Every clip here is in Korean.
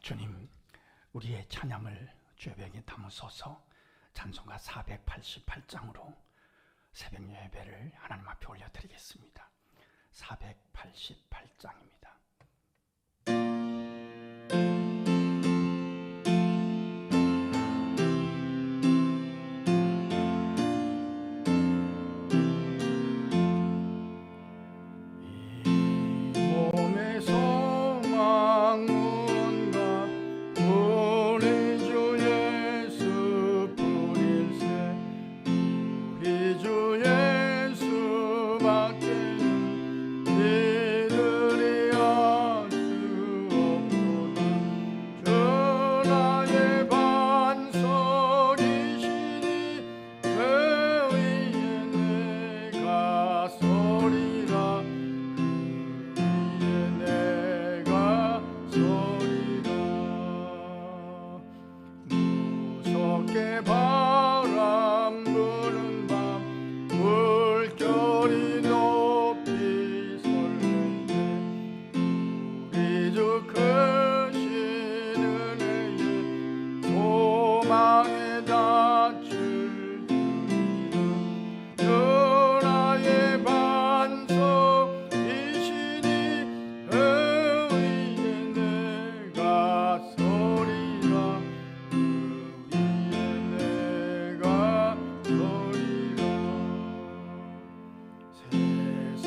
주님, 우리의 찬양을 죄병에 담으소서. 찬송가 488장으로 새벽 예배를 하나님 앞에 올려드리겠습니다. 488장입니다.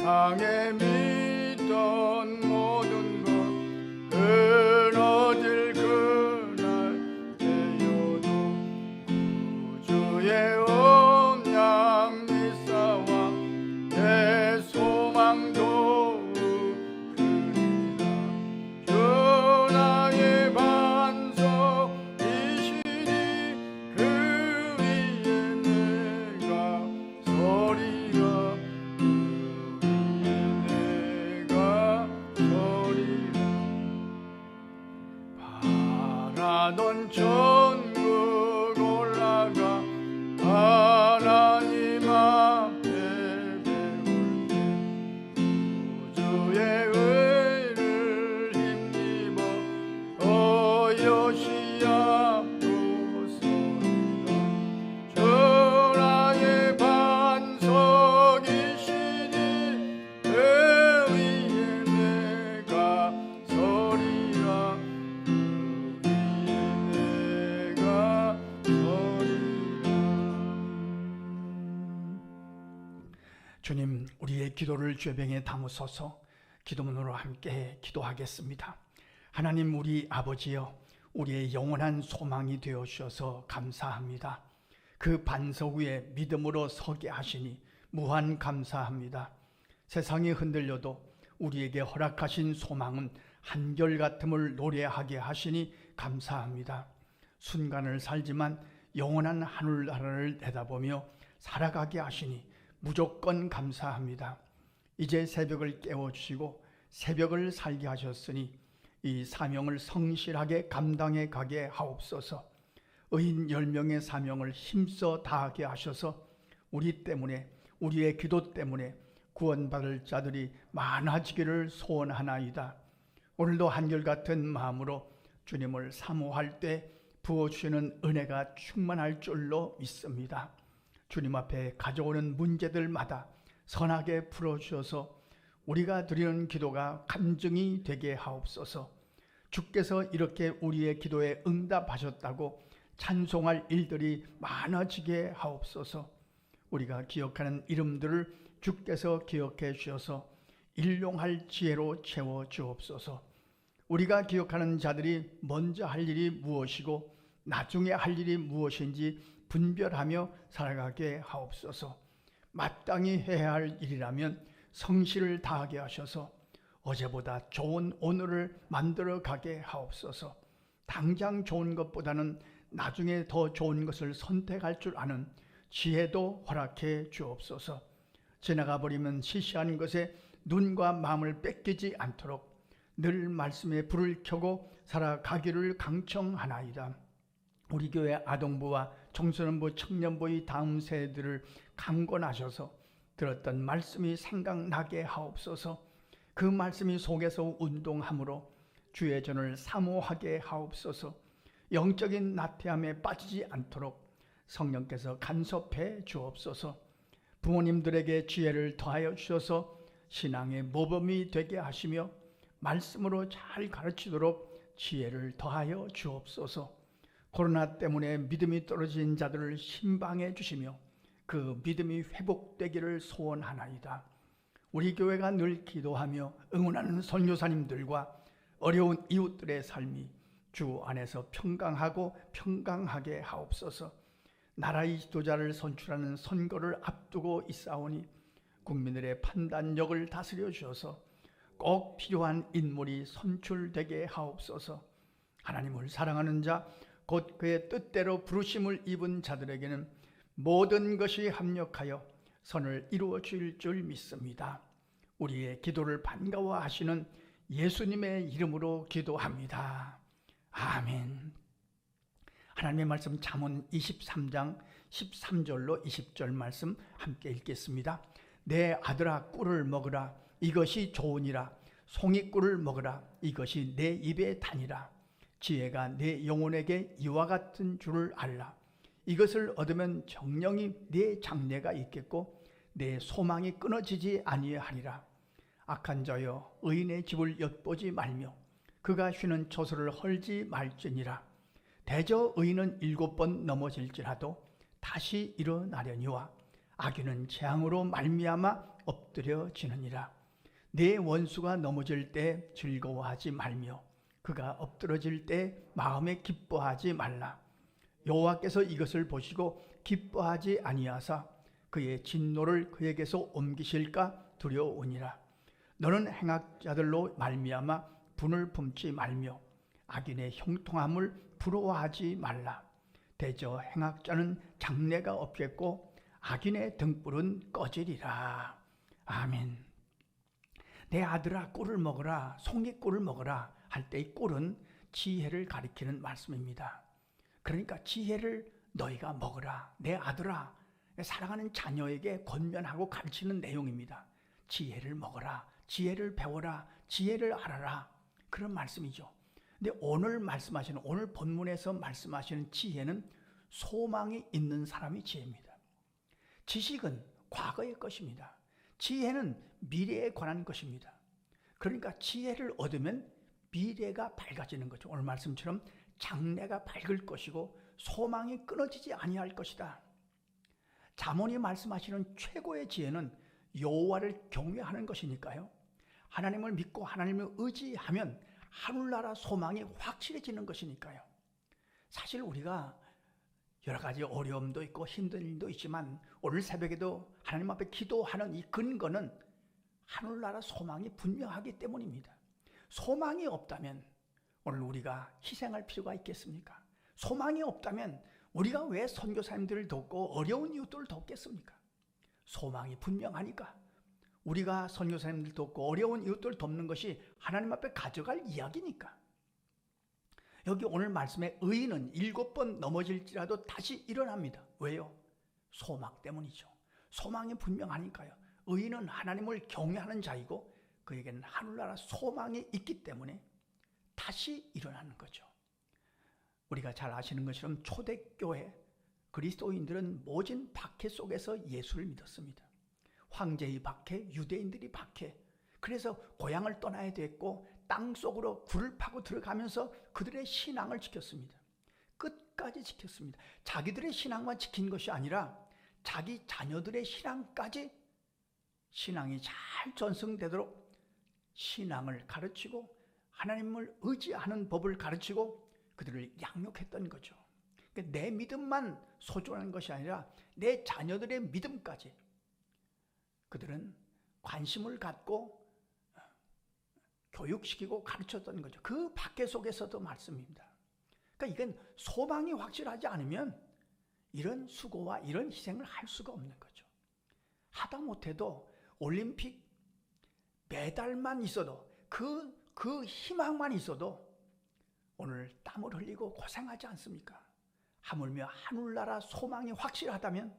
세상에 믿던 모든 것 끊어질 그날 되어도 구주의 언약 미사와 내 소망도 그리라. 주 나의 반석이시니 그 위에 내가 서리라. 바라던 천국 올라가 하나님 앞에 배울 때 구주의 의를 힘입어 어여시 앞으로 서리라. 주 나의 반석이시니 그 위에 내가 서리라. 주님, 우리의 기도를 죄병에 담으소서. 기도문으로 함께 기도하겠습니다. 하나님, 우리 아버지여, 우리의 영원한 소망이 되어 주셔서 감사합니다. 그 반석 위에 믿음으로 서게 하시니 무한 감사합니다. 세상이 흔들려도 우리에게 허락하신 소망은 한결같음을 노래하게 하시니 감사합니다. 순간을 살지만 영원한 하늘나라를 내다보며 살아가게 하시니 무조건 감사합니다. 이제 새벽을 깨워주시고 새벽을 살게 하셨으니 이 사명을 성실하게 감당해 가게 하옵소서. 의인 10명의 사명을 힘써 다하게 하셔서 우리 때문에, 우리의 기도 때문에 구원받을 자들이 많아지기를 소원하나이다. 오늘도 한결같은 마음으로 주님을 사모할 때 부어주시는 은혜가 충만할 줄로 믿습니다. 주님 앞에 가져오는 문제들마다 선하게 풀어주셔서 우리가 드리는 기도가 간증이 되게 하옵소서. 주께서 이렇게 우리의 기도에 응답하셨다고 찬송할 일들이 많아지게 하옵소서. 우리가 기억하는 이름들을 주께서 기억해 주셔서 일용할 지혜로 채워 주옵소서. 우리가 기억하는 자들이 먼저 할 일이 무엇이고 나중에 할 일이 무엇인지 분별하며 살아가게 하옵소서. 마땅히 해야 할 일이라면 성실을 다하게 하셔서 어제보다 좋은 오늘을 만들어 가게 하옵소서. 당장 좋은 것보다는 나중에 더 좋은 것을 선택할 줄 아는 지혜도 허락해 주옵소서. 지나가 버리면 시시한 것에 눈과 마음을 뺏기지 않도록 늘 말씀에 불을 켜고 살아가기를 강청하나이다. 우리 교회 아동부와 청소년부, 청년부의 다음 세대들을 강권하셔서 들었던 말씀이 생각나게 하옵소서. 그 말씀이 속에서 운동함으로 주의 전을 사모하게 하옵소서. 영적인 나태함에 빠지지 않도록 성령께서 간섭해 주옵소서. 부모님들에게 지혜를 더하여 주셔서 신앙의 모범이 되게 하시며 말씀으로 잘 가르치도록 지혜를 더하여 주옵소서. 코로나 때문에 믿음이 떨어진 자들을 신방해 주시며 그 믿음이 회복되기를 소원하나이다. 우리 교회가 늘 기도하며 응원하는 선교사님들과 어려운 이웃들의 삶이 주 안에서 평강하고 평강하게 하옵소서. 나라의 지도자를 선출하는 선거를 앞두고 있사오니 국민들의 판단력을 다스려 주셔서 꼭 필요한 인물이 선출되게 하옵소서. 하나님을 사랑하는 자, 곧 그의 뜻대로 부르심을 입은 자들에게는 모든 것이 합력하여 선을 이루어 줄 줄 믿습니다. 우리의 기도를 반가워하시는 예수님의 이름으로 기도합니다. 아멘. 하나님의 말씀 잠언 23장 13절로 20절 말씀 함께 읽겠습니다. 내 아들아 꿀을 먹으라. 이것이 좋으니라. 송이꿀을 먹으라. 이것이 내 입에 다니라. 지혜가 내 영혼에게 이와 같은 줄을 알라. 이것을 얻으면 정령이 내 장래가 있겠고 내 소망이 끊어지지 아니하리라. 악한 자여 의인의 집을 엿보지 말며 그가 쉬는 처소를 헐지 말지니라. 대저 의인은 7번 넘어질지라도 다시 일어나려니와 악인은 재앙으로 말미암아 엎드려지느니라. 내 원수가 넘어질 때 즐거워하지 말며 그가 엎드러질 때 마음에 기뻐하지 말라. 여호와께서 이것을 보시고 기뻐하지 아니하사 그의 진노를 그에게서 옮기실까 두려우니라. 너는 행악자들로 말미암아 분을 품지 말며 악인의 형통함을 부러워하지 말라. 대저 행악자는 장래가 없겠고 악인의 등불은 꺼지리라. 아멘. 내 아들아 꿀을 먹으라. 송이꿀을 먹으라 할 때 이 꿀은 지혜를 가리키는 말씀입니다. 그러니까 지혜를 너희가 먹으라. 내 아들아, 사랑하는 자녀에게 권면하고 가르치는 내용입니다. 지혜를 먹어라. 지혜를 배워라. 지혜를 알아라. 그런 말씀이죠. 근데 오늘 말씀하시는, 오늘 본문에서 말씀하시는 지혜는 소망이 있는 사람이 지혜입니다. 지식은 과거의 것입니다. 지혜는 미래에 관한 것입니다. 그러니까 지혜를 얻으면 미래가 밝아지는 거죠. 오늘 말씀처럼 장래가 밝을 것이고 소망이 끊어지지 아니할 것이다. 잠언이 말씀하시는 최고의 지혜는 여호와를 경외하는 것이니까요. 하나님을 믿고 하나님을 의지하면 하늘나라 소망이 확실해지는 것이니까요. 사실 우리가 여러 가지 어려움도 있고 힘든 일도 있지만 오늘 새벽에도 하나님 앞에 기도하는 이 근거는 하늘나라 소망이 분명하기 때문입니다. 소망이 없다면 오늘 우리가 희생할 필요가 있겠습니까? 소망이 없다면 우리가 왜 선교사님들을 돕고 어려운 이웃들을 돕겠습니까? 소망이 분명하니까 우리가 선교사님들 돕고 어려운 이웃들을 돕는 것이 하나님 앞에 가져갈 이야기니까. 여기 오늘 말씀에 의인은 7번 넘어질지라도 다시 일어납니다. 왜요? 소망 때문이죠. 소망이 분명하니까요. 의인은 하나님을 경외하는 자이고 그에게는 하늘나라 소망이 있기 때문에 다시 일어나는 거죠. 우리가 잘 아시는 것처럼 초대교회 그리스도인들은 모진 박해 속에서 예수를 믿었습니다. 황제의 박해, 유대인들이 박해. 그래서 고향을 떠나야 됐고 땅속으로 굴을 파고 들어가면서 그들의 신앙을 지켰습니다. 끝까지 지켰습니다. 자기들의 신앙만 지킨 것이 아니라 자기 자녀들의 신앙까지 신앙이 잘 전승되도록 신앙을 가르치고 하나님을 의지하는 법을 가르치고 그들을 양육했던 거죠. 그러니까 내 믿음만 소중한 것이 아니라 내 자녀들의 믿음까지 그들은 관심을 갖고 교육시키고 가르쳤던 거죠. 그 박해 속에서도 말씀입니다. 그러니까 이건 소망이 확실하지 않으면 이런 수고와 이런 희생을 할 수가 없는 거죠. 하다 못해도 올림픽 메달만 있어도 그 희망만 있어도 오늘 땀을 흘리고 고생하지 않습니까? 하물며 하늘나라 소망이 확실하다면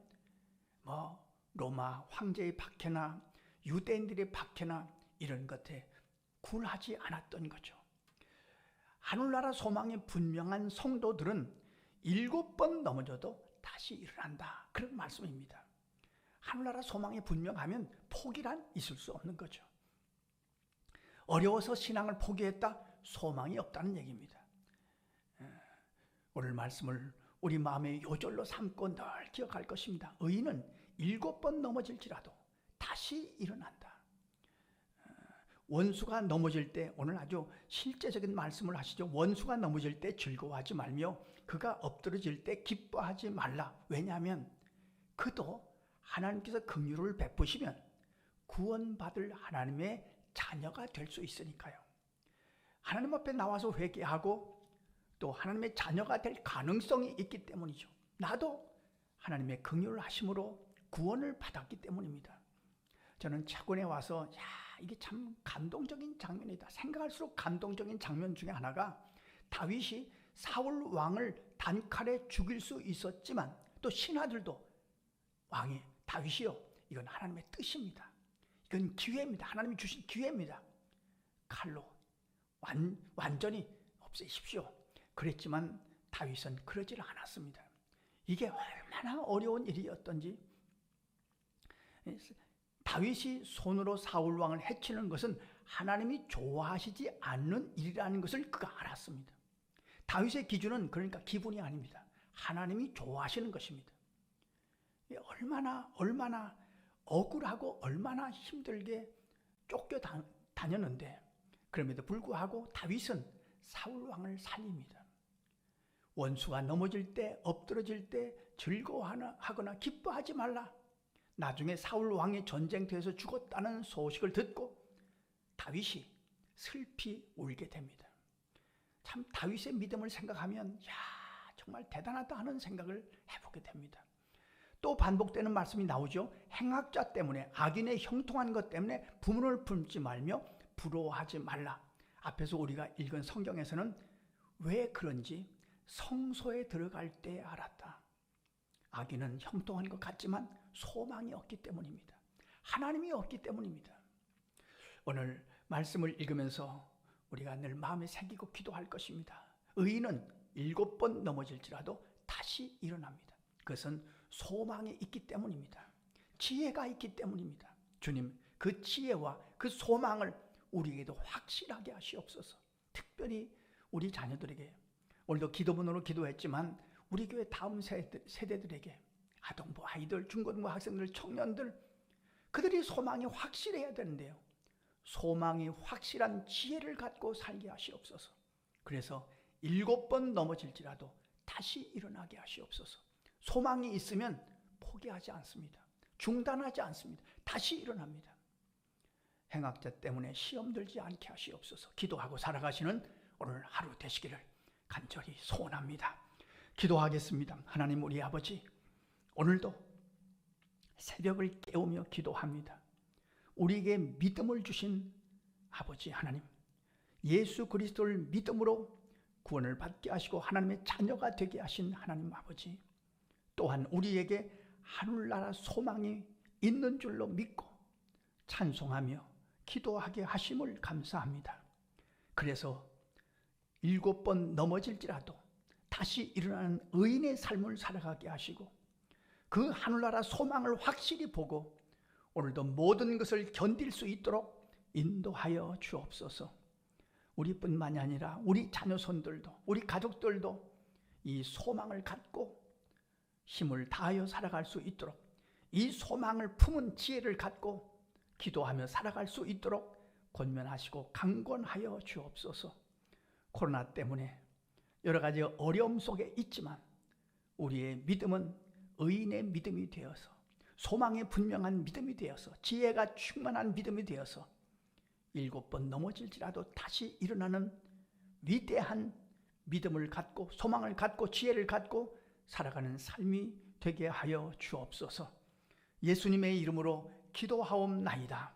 로마 황제의 박해나 유대인들의 박해나 이런 것에 굴하지 않았던 거죠. 하늘나라 소망이 분명한 성도들은 7번 넘어져도 다시 일어난다. 그런 말씀입니다. 하늘나라 소망이 분명하면 포기란 있을 수 없는 거죠. 어려워서 신앙을 포기했다? 소망이 없다는 얘기입니다. 오늘 말씀을 우리 마음의 요절로 삼고 늘 기억할 것입니다. 의인은 7번 넘어질지라도 다시 일어난다. 원수가 넘어질 때, 오늘 아주 실제적인 말씀을 하시죠. 원수가 넘어질 때 즐거워하지 말며 그가 엎드러질 때 기뻐하지 말라. 왜냐하면 그도 하나님께서 긍휼을 베푸시면 구원받을 하나님의 자녀가 될 수 있으니까요. 하나님 앞에 나와서 회개하고 또 하나님의 자녀가 될 가능성이 있기 때문이죠. 나도 하나님의 긍휼을 하심으로 구원을 받았기 때문입니다. 저는 최근에 와서 이게 참 감동적인 장면이다. 생각할수록 감동적인 장면 중에 하나가, 다윗이 사울 왕을 단칼에 죽일 수 있었지만 또 신하들도 왕이 다윗이요, 이건 하나님의 뜻입니다. 이건 기회입니다. 하나님이 주신 기회입니다. 칼로 완전히 없애십시오. 그랬지만 다윗은 그러질 않았습니다. 이게 얼마나 어려운 일이었던지, 다윗이 손으로 사울 왕을 해치는 것은 하나님이 좋아하시지 않는 일이라는 것을 그가 알았습니다. 다윗의 기준은 그러니까 기분이 아닙니다. 하나님이 좋아하시는 것입니다. 얼마나 억울하고 얼마나 힘들게 쫓겨 다녔는데, 그럼에도 불구하고 다윗은 사울 왕을 살립니다. 원수가 넘어질 때, 엎드러질 때 즐거워하거나 기뻐하지 말라. 나중에 사울 왕이 전쟁터에서 죽었다는 소식을 듣고 다윗이 슬피 울게 됩니다. 참 다윗의 믿음을 생각하면 정말 대단하다 하는 생각을 해보게 됩니다. 또 반복되는 말씀이 나오죠. 행악자 때문에, 악인의 형통한 것 때문에 분을 품지 말며 부러워하지 말라. 앞에서 우리가 읽은 성경에서는 왜 그런지 성소에 들어갈 때 알았다. 악인은 형통한 것 같지만 소망이 없기 때문입니다. 하나님이 없기 때문입니다. 오늘 말씀을 읽으면서 우리가 늘 마음에 새기고 기도할 것입니다. 의인은 7번 넘어질지라도 다시 일어납니다. 그것은 소망이 있기 때문입니다. 지혜가 있기 때문입니다. 주님, 그 지혜와 그 소망을 우리에게도 확실하게 하시옵소서. 특별히 우리 자녀들에게, 오늘도 기도문으로 기도했지만 우리 교회 다음 세대들에게, 아동부 아이들, 중고등부 학생들, 청년들, 그들이 소망이 확실해야 되는데요. 소망이 확실한 지혜를 갖고 살게 하시옵소서. 그래서 7번 넘어질지라도 다시 일어나게 하시옵소서. 소망이 있으면 포기하지 않습니다. 중단하지 않습니다. 다시 일어납니다. 행악자 때문에 시험 들지 않게 하시옵소서. 기도하고 살아가시는 오늘 하루 되시기를 간절히 소원합니다. 기도하겠습니다. 하나님 우리 아버지, 오늘도 새벽을 깨우며 기도합니다. 우리에게 믿음을 주신 아버지 하나님, 예수 그리스도를 믿음으로 구원을 받게 하시고 하나님의 자녀가 되게 하신 하나님 아버지, 또한 우리에게 하늘나라 소망이 있는 줄로 믿고 찬송하며 기도하게 하심을 감사합니다. 그래서 7번 넘어질지라도 다시 일어나는 의인의 삶을 살아가게 하시고 그 하늘나라 소망을 확실히 보고 오늘도 모든 것을 견딜 수 있도록 인도하여 주옵소서. 우리뿐만이 아니라 우리 자녀손들도, 우리 가족들도 이 소망을 갖고 힘을 다하여 살아갈 수 있도록, 이 소망을 품은 지혜를 갖고 기도하며 살아갈 수 있도록 권면하시고 강권하여 주옵소서. 코로나 때문에 여러 가지 어려움 속에 있지만 우리의 믿음은 의인의 믿음이 되어서, 소망이 분명한 믿음이 되어서, 지혜가 충만한 믿음이 되어서 7번 넘어질지라도 다시 일어나는 위대한 믿음을 갖고, 소망을 갖고, 지혜를 갖고 살아가는 삶이 되게 하여 주옵소서. 예수님의 이름으로 기도하옵나이다.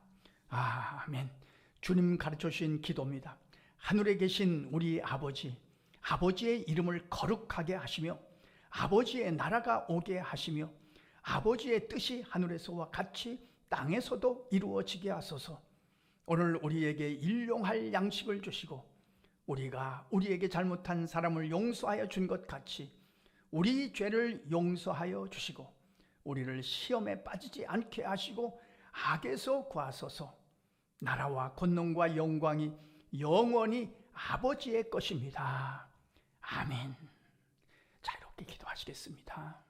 아멘. 주님 가르쳐 주신 기도입니다. 하늘에 계신 우리 아버지, 아버지의 이름을 거룩하게 하시며 아버지의 나라가 오게 하시며 아버지의 뜻이 하늘에서와 같이 땅에서도 이루어지게 하소서. 오늘 우리에게 일용할 양식을 주시고 우리가 우리에게 잘못한 사람을 용서하여 준 것 같이 우리 죄를 용서하여 주시고 우리를 시험에 빠지지 않게 하시고 악에서 구하소서. 나라와 권능과 영광이 영원히 아버지의 것입니다. 아멘. 자, 이렇게 기도하시겠습니다.